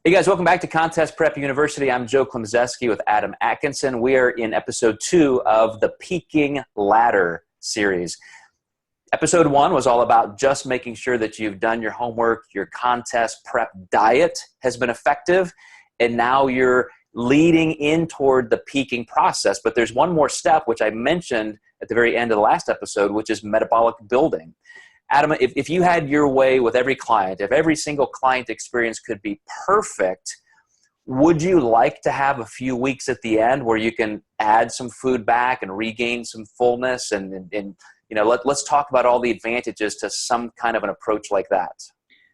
Hey guys, welcome back to Contest Prep University. I'm Joe Klemczewski with Adam Atkinson. We are in episode 2 of the Peaking Ladder series. Episode 1 was all about just making sure that you've done your homework, your contest prep diet has been effective, and now you're leading in toward the peaking process. But there's one more step, which I mentioned at the very end of the last episode, which is metabolic building. Adam, if you had your way with every client, if every single client experience could be perfect, would you like to have a few weeks at the end where you can add some food back and regain some fullness? And you know, let's talk about all the advantages to some kind of an approach like that.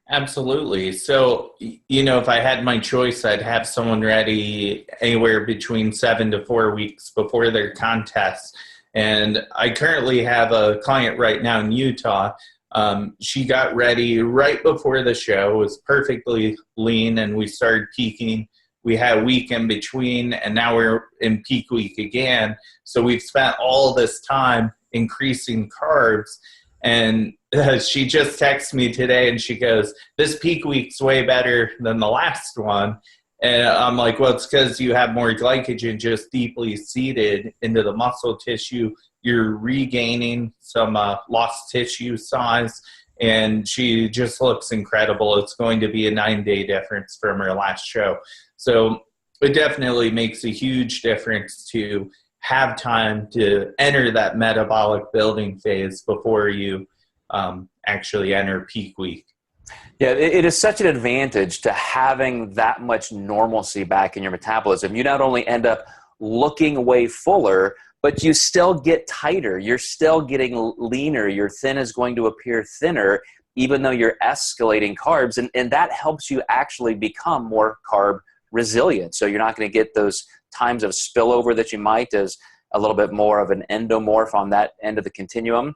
Absolutely. So, you know, if I had my choice, I'd have someone ready anywhere between 7 to 4 weeks before their contest. And I currently have a client right now in Utah. She got ready right before the show, was perfectly lean, and we started peaking. We had a week in between, and now we're in peak week again. So we've spent all this time increasing carbs. And she just texted me today, and she goes, "This peak week's way better than the last one." And I'm like, well, it's because you have more glycogen just deeply seated into the muscle tissue. You're regaining some lost tissue size, and she just looks incredible. It's going to be a 9-day difference from her last show. So it definitely makes a huge difference to have time to enter that metabolic building phase before you actually enter peak week. Yeah, it is such an advantage to having that much normalcy back in your metabolism. You not only end up looking way fuller, but you still get tighter. You're still getting leaner. Your thin is going to appear thinner, even though you're escalating carbs. And that helps you actually become more carb resilient. So you're not going to get those times of spillover that you might as a little bit more of an endomorph on that end of the continuum.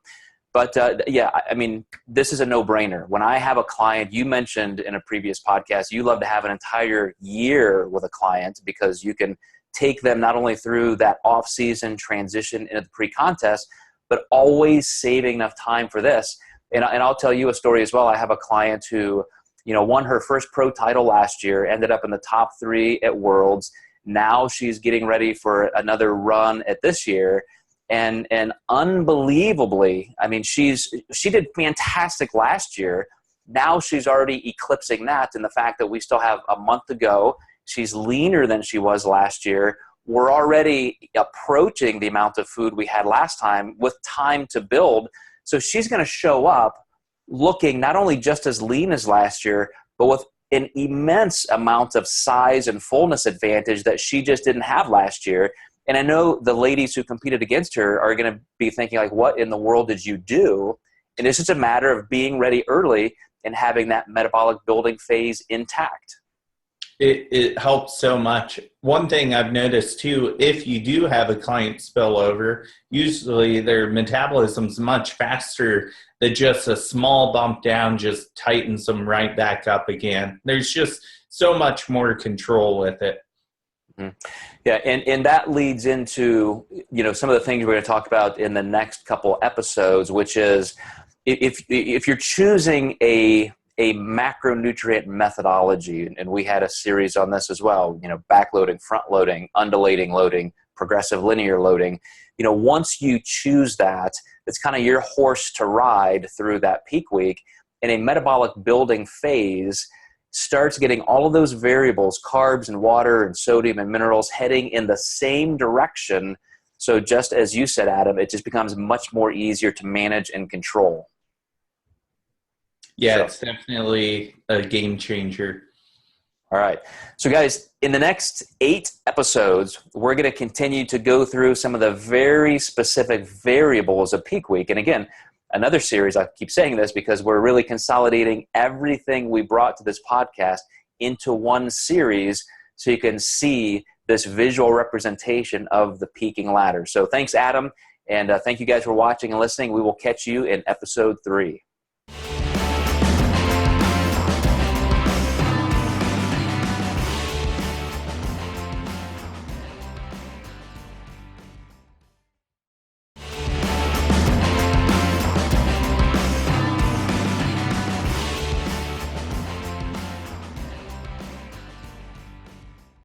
But yeah, I mean, this is a no-brainer. When I have a client, you mentioned in a previous podcast, you love to have an entire year with a client because you can take them not only through that off-season transition into the pre-contest, but always saving enough time for this. And I'll tell you a story as well. I have a client who, you know, won her first pro title last year, ended up in the top 3 at Worlds. Now she's getting ready for another run at this year. And unbelievably, I mean, she did fantastic last year. Now she's already eclipsing that, and the fact that we still have a month to go. She's leaner than she was last year. We're already approaching the amount of food we had last time with time to build. So she's going to show up looking not only just as lean as last year, but with an immense amount of size and fullness advantage that she just didn't have last year. And I know the ladies who competed against her are going to be thinking, like, what in the world did you do? And it's just a matter of being ready early and having that metabolic building phase intact. It helps so much. One thing I've noticed too, if you do have a client spill over, usually their metabolism's much faster than just a small bump down, just tightens them right back up again. There's just so much more control with it. Mm-hmm. Yeah, and that leads into, you know, some of the things we're going to talk about in the next couple episodes, which is if you're choosing a macronutrient methodology, and we had a series on this as well, you know, backloading, front loading, undulating loading, progressive linear loading. You know, once you choose that, it's kind of your horse to ride through that peak week. In a metabolic building phase, starts getting all of those variables, carbs and water and sodium and minerals, heading in the same direction. So just as you said, Adam, it just becomes much more easier to manage and control. Yeah, it's definitely a game changer. All right. So guys, in the next 8 episodes, we're going to continue to go through some of the very specific variables of peak week. And again, another series, I keep saying this because we're really consolidating everything we brought to this podcast into one series so you can see this visual representation of the peaking ladder. So thanks, Adam, and thank you guys for watching and listening. We will catch you in episode 3.